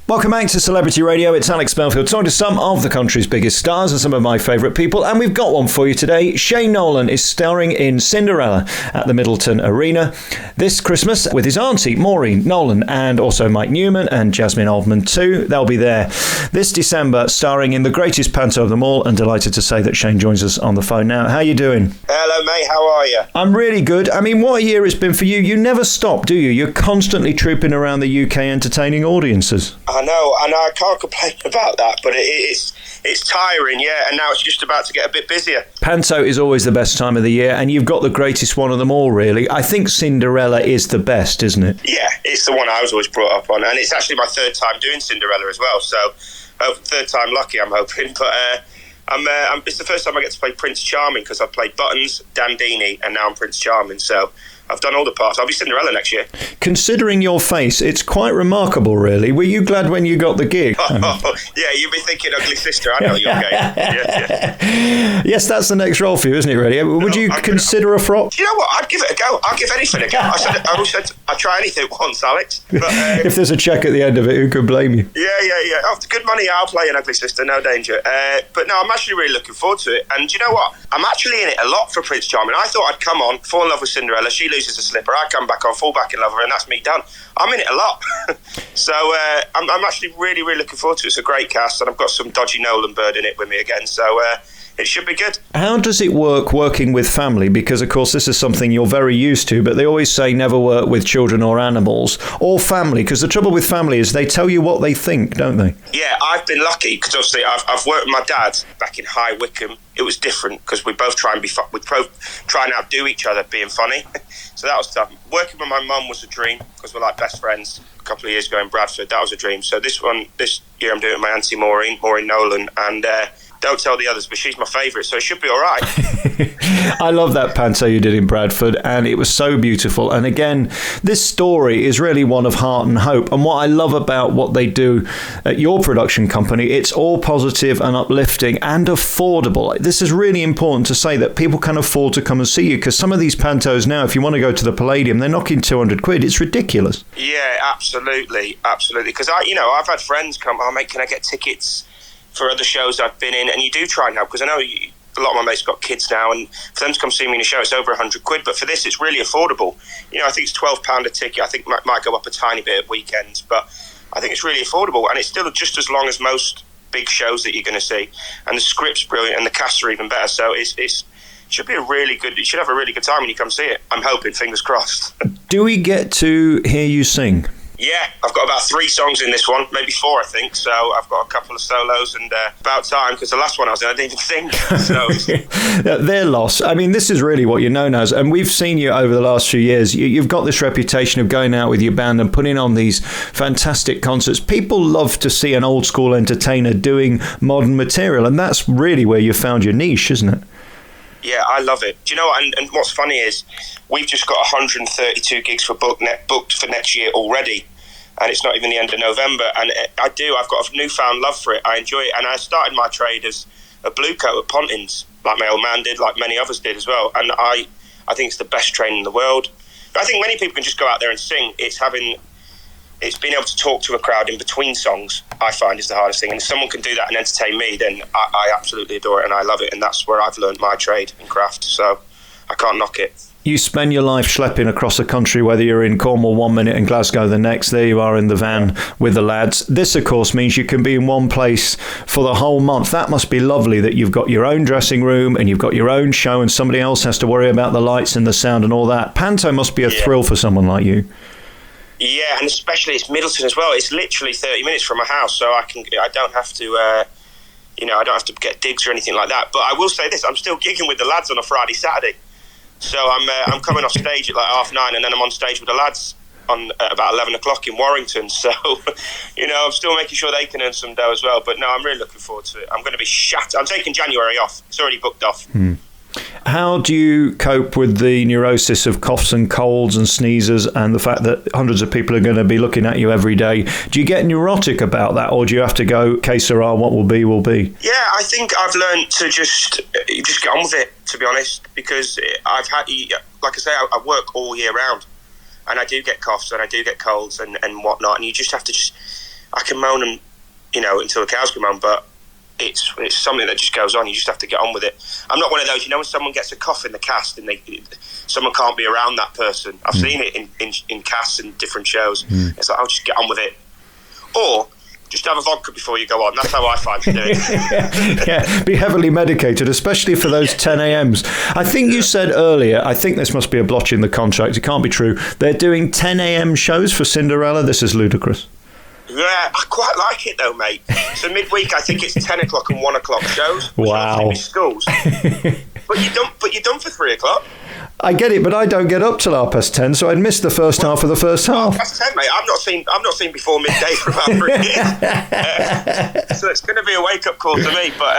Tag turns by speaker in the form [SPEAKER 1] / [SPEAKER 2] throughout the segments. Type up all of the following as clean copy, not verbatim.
[SPEAKER 1] Welcome back to Celebrity Radio. It's Alex Belfield talking to some of the country's biggest stars and some of my favourite people. And we've got one for you today. Shane Nolan is starring in Cinderella at the Middleton Arena this Christmas with his auntie, Maureen Nolan, and also Mike Newman and Jasmine Oldman too. They'll be there this December starring in the greatest panto of them all. And delighted to say that Shane joins us on the phone now. How are you doing?
[SPEAKER 2] Hello, mate. How are you?
[SPEAKER 1] I'm really good. I mean, what a year it's been for you. You never stop, do you? You're constantly trooping around the UK entertaining audiences.
[SPEAKER 2] I know, and I can't complain about that, but it's tiring, yeah, and now it's just about to get a bit busier.
[SPEAKER 1] Panto is always the best time of the year, and you've got the greatest one of them all, really. I think Cinderella is the best, isn't it?
[SPEAKER 2] Yeah, it's the one I was always brought up on, and it's actually my third time doing Cinderella as well, so third time lucky, I'm hoping, but it's the first time I get to play Prince Charming, because I've played Buttons, Dandini, and now I'm Prince Charming, so I've done all the parts. I'll be Cinderella next year. Considering
[SPEAKER 1] your face, it's quite remarkable, really. Were you glad when you got the gig?
[SPEAKER 2] Yeah, you'd be thinking Ugly Sister. I know your game. Yeah.
[SPEAKER 1] Yes, that's the next role for you, isn't it, really? Would you consider a frock?
[SPEAKER 2] You know what? I'd give it a go. I'd give anything a go. I always said I'd try anything once, Alex. But,
[SPEAKER 1] if there's a cheque at the end of it, who could blame you?
[SPEAKER 2] Yeah. Oh, good money, I'll play an Ugly Sister, no danger. But no, I'm actually really looking forward to it. And do you know what? I'm actually in it a lot for Prince Charming. I thought I'd come on, fall in love with Cinderella, she loses a slipper, I come back on, fall back in love with her, and that's me done. I'm in it a lot. So I'm actually really, really looking forward to it. It's a great cast, and I've got some dodgy Nolan bird in it with me again, so it should be good.
[SPEAKER 1] How does it work working with family? Because, of course, this is something you're very used to, but they always say never work with children or animals or family, because the trouble with family is they tell you what they think, don't they?
[SPEAKER 2] Yeah, I've been lucky, because obviously I've worked with my dad back in High Wycombe. It was different, because we both try and try and outdo each other being funny. So that was tough. Working with my mum was a dream, because we're like best friends. A couple of years ago in Bradford, that was a dream. So this year I'm doing it with my auntie Maureen Nolan, and don't tell the others, but she's my favourite, so it should be all right.
[SPEAKER 1] I love that panto you did in Bradford, and it was so beautiful. And again, this story is really one of heart and hope. And what I love about what they do at your production company, it's all positive and uplifting and affordable. This is really important to say, that people can afford to come and see you, because some of these pantos now, if you want to go to the Palladium, they're knocking 200 quid. It's ridiculous.
[SPEAKER 2] Yeah, absolutely. Because I've had friends come, oh mate, can I get tickets for other shows I've been in? And you do try now, because I know a lot of my mates got kids now, and for them to come see me in a show, it's over 100 quid. But for this, it's really affordable. I think it's £12 a ticket. I think it might go up a tiny bit at weekends, but I think it's really affordable, and it's still just as long as most big shows that you're going to see. And the script's brilliant, and the casts are even better. So it should be you should have a really good time when you come see it. I'm hoping, fingers crossed. Do we get to hear you sing? Yeah, I've got about 3 songs in this one, maybe 4, I think. So I've got a couple of solos, and about time, because the last one I was in, I didn't even sing. So
[SPEAKER 1] their loss. I mean, this is really what you're known as, and we've seen you over the last few years. You've got this reputation of going out with your band and putting on these fantastic concerts. People love to see an old school entertainer doing modern material, and that's really where you found your niche, isn't it?
[SPEAKER 2] Yeah, I love it. Do you know what? And what's funny is we've just got 132 gigs booked for next year already, and it's not even the end of November. And I've got a newfound love for it. I enjoy it, and I started my trade as a blue coat at Pontins, like my old man did, like many others did as well. And I think it's the best training in the world. But I think many people can just go out there and sing. It's being able to talk to a crowd in between songs, I find, is the hardest thing. And if someone can do that and entertain me, then I absolutely adore it, and I love it. And that's where I've learned my trade and craft. So I can't knock it. You spend your life schlepping across the country, whether you're in Cornwall 1 minute and Glasgow the next. There you are in the van with the lads. This, of course, means you can be in one place for the whole month. That must be lovely, that you've got your own dressing room and you've got your own show, and somebody else has to worry about the lights and the sound and all that. Panto must be a thrill for someone like you. Yeah, and especially it's Middleton as well. It's literally 30 minutes from my house, so I don't have to, I don't have to get digs or anything like that. But I will say this: I'm still gigging with the lads on a Friday, Saturday. So I'm coming off stage at like 9:30, and then I'm on stage with the lads at about 11 o'clock in Warrington. So, I'm still making sure they can earn some dough as well. But no, I'm really looking forward to it. I'm going to be shattered. I'm taking January off. It's already booked off. How do you cope with the neurosis of coughs and colds and sneezes, and the fact that hundreds of people are going to be looking at you every day? Do you get neurotic about that, or do you have to go, que sera, what will be, will be? Yeah, I think I've learned to just get on with it, to be honest, because I've had, like I say, I work all year round, and I do get coughs and I do get colds and whatnot, and you just have to I can moan and, until the cows come home, but it's something that just goes on. You just have to get on with it. I'm not one of those, when someone gets a cough in the cast and someone can't be around that person. I've seen it in casts and different shows. It's like, I'll just get on with it. Or just have a vodka before you go on. That's how I find to do it.
[SPEAKER 1] Yeah, be heavily medicated, especially for those 10 a.m.s. I think you said earlier, I think this must be a blotch in the contract. It can't be true. They're doing 10 a.m. shows for Cinderella. This is ludicrous.
[SPEAKER 2] Yeah, I quite like it though, mate. So midweek, I think it's 10 o'clock and 1 o'clock shows.
[SPEAKER 1] Wow.
[SPEAKER 2] Schools. But you're done for 3 o'clock.
[SPEAKER 1] I get it, but I don't get up till 10:30, so I'd missed the first half of the first half.
[SPEAKER 2] That's 10, mate. I've not seen before midday for about 3 years. So it's going to be a wake-up call to me. But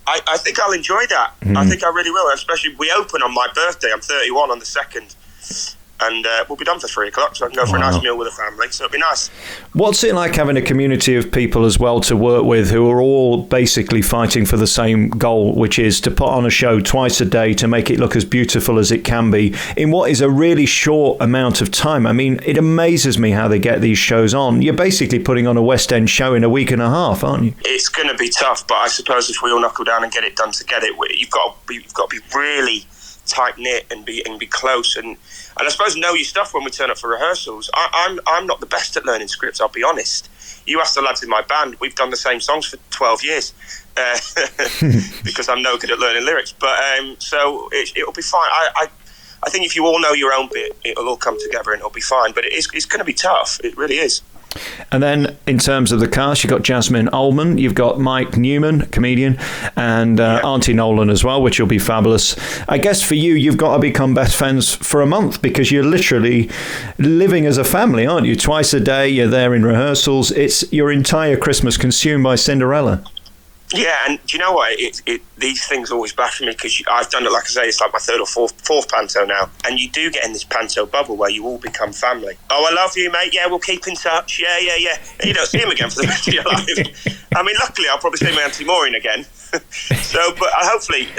[SPEAKER 2] I think I'll enjoy that. I think I really will. Especially we open on my birthday. I'm 31 on the 2nd. And we'll be done for 3 o'clock, so I can go for a nice meal with the family, so it'll be nice.
[SPEAKER 1] What's it like having a community of people as well to work with who are all basically fighting for the same goal, which is to put on a show twice a day to make it look as beautiful as it can be in what is a really short amount of time? I mean, it amazes me how they get these shows on. You're basically putting on a West End show in a week and a half, aren't you?
[SPEAKER 2] It's going to be tough, but I suppose if we all knuckle down and get it done together, you've got to be really tight knit and be close and I suppose know your stuff when we turn up for rehearsals. I'm not the best at learning scripts, I'll be honest. You ask the lads in my band, we've done the same songs for 12 years because I'm no good at learning lyrics. But so it'll be fine. I think if you all know your own bit, it'll all come together and it'll be fine. But it's going to be tough. It really is.
[SPEAKER 1] And then in terms of the cast, you've got Jasmine Ullman, you've got Mike Newman, comedian, and Auntie Nolan as well, which will be fabulous. I guess for you, you've got to become best friends for a month because you're literally living as a family, aren't you? Twice a day, you're there in rehearsals. It's your entire Christmas consumed by Cinderella.
[SPEAKER 2] Yeah, and do you know what? These things always baffle me because I've done it, like I say, it's like my third or fourth panto now. And you do get in this panto bubble where you all become family. Oh, I love you, mate. Yeah, we'll keep in touch. Yeah. And you don't see him again for the rest of your life. I mean, luckily, I'll probably see my Auntie Maureen again. But hopefully,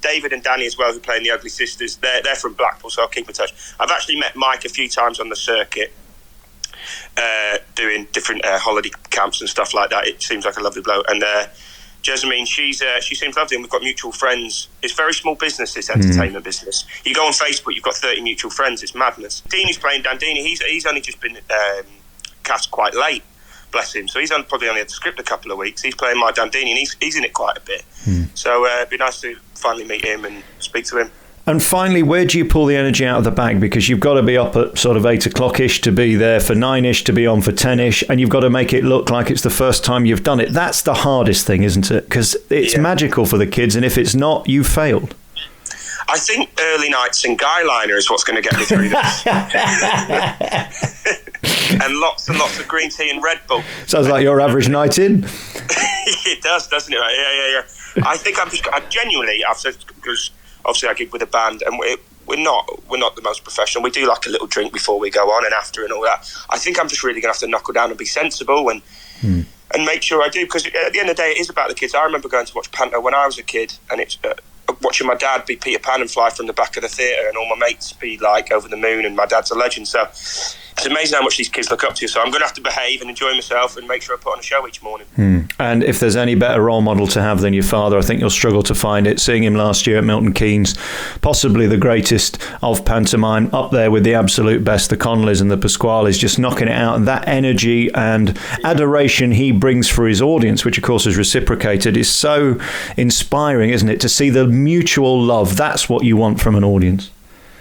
[SPEAKER 2] David and Danny as well, who play in The Ugly Sisters, they're from Blackpool, so I'll keep in touch. I've actually met Mike a few times on the circuit. Doing different holiday camps and stuff like that. It seems like a lovely bloke. And Jasmine, she seems lovely, and we've got mutual friends. It's very small business, this entertainment business. You go on Facebook, you've got 30 mutual friends. It's madness. Deanie's playing Dandini. He's only just been cast quite late, bless him. So he's probably only had the script a couple of weeks. He's playing my Dandini, and he's in it quite a bit. So it'd be nice to finally meet him and speak to him.
[SPEAKER 1] And finally, where do you pull the energy out of the bag? Because you've got to be up at sort of 8 o'clock-ish to be there for 9-ish to be on for 10-ish, and you've got to make it look like it's the first time you've done it. That's the hardest thing, isn't it? Because it's magical for the kids, and if it's not, you've failed.
[SPEAKER 2] I think early nights and guy liner is what's going to get me through this. And lots of green tea and Red Bull. Sounds
[SPEAKER 1] like your average night in.
[SPEAKER 2] It does, doesn't it? Yeah. I think I've said, because obviously I gig with a band, and we're not the most professional. We do like a little drink before we go on and after and all that. I think I'm just really going to have to knuckle down and be sensible and make sure I do, because at the end of the day, it is about the kids. I remember going to watch panto when I was a kid, and it's watching my dad be Peter Pan and fly from the back of the theatre, and all my mates be like over the moon, and my dad's a legend. So it's amazing how much these kids look up to you. So I'm going to have to behave and enjoy myself and make sure I put on a show each morning.
[SPEAKER 1] And if there's any better role model to have than your father, I think you'll struggle to find it. Seeing him last year at Milton Keynes, possibly the greatest of pantomime, up there with the absolute best, the Connollys and the Pasquales, just knocking it out. And that energy and adoration he brings for his audience, which of course is reciprocated, is so inspiring, isn't it? To see the mutual love, that's what you want from an audience.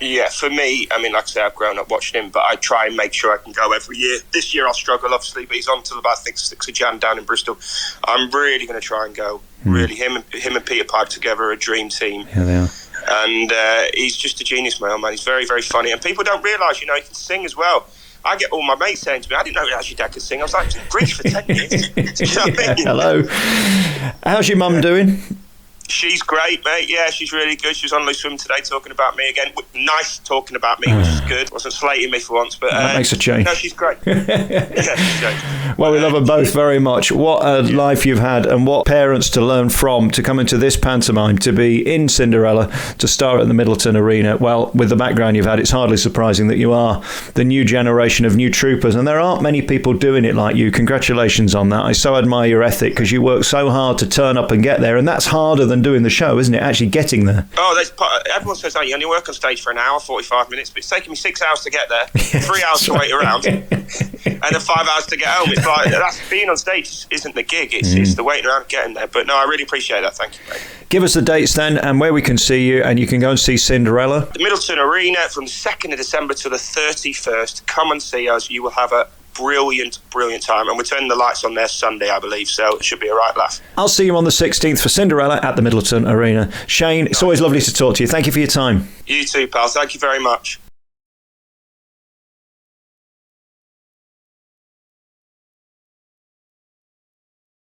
[SPEAKER 2] Yeah, for me, I mean, like I say, I've grown up watching him, but I try and make sure I can go every year. This year I'll struggle, obviously, but he's on till about 6th of Jan down in Bristol. I'm really going to try and go. Really, him and Peter Pipe together are a dream team.
[SPEAKER 1] Yeah, they are.
[SPEAKER 2] And he's just a genius, my old man. He's very, very funny. And people don't realise, he can sing as well. I get all my mates saying to me, I didn't know your dad could sing. I was like, Greece for 10 years. Do you know what I mean?
[SPEAKER 1] Hello. How's your mum doing?
[SPEAKER 2] She's great, mate. Yeah, she's really good. She was on Loose Swim today talking about me again. Nice talking about me, which is good. Wasn't slating me for once, but
[SPEAKER 1] that makes a change.
[SPEAKER 2] No, she's great. Yeah, she's great.
[SPEAKER 1] Well, we love them both very much. What a life you've had, and what parents to learn from to come into this pantomime, to be in Cinderella, to star at the Middleton Arena. Well, with the background you've had, it's hardly surprising that you are the new generation of new troopers, and there aren't many people doing it like you. Congratulations on that. I so admire your ethic, because you work so hard to turn up and get there, and that's harder than doing the show, isn't it? Actually getting there.
[SPEAKER 2] Everyone says, you only work on stage for an hour, 45 minutes, but it's taking me 6 hours to get there, 3 hours to wait around, and then 5 hours to get home. It's like, that's being on stage isn't the gig, it's the waiting around getting there. But no, I really appreciate that. Thank you, mate.
[SPEAKER 1] Give us the dates then, and where we can see you, and you can go and see Cinderella.
[SPEAKER 2] The Middleton Arena from the 2nd of December to the 31st. Come and see us. You will have a brilliant time, and we're turning the lights on there Sunday, I believe, so it should be a right laugh.
[SPEAKER 1] I'll see you on the 16th for Cinderella at the Middleton Arena. Shane, it's always lovely to talk to you. Thank you for your time.
[SPEAKER 2] You too, pal. Thank you very much.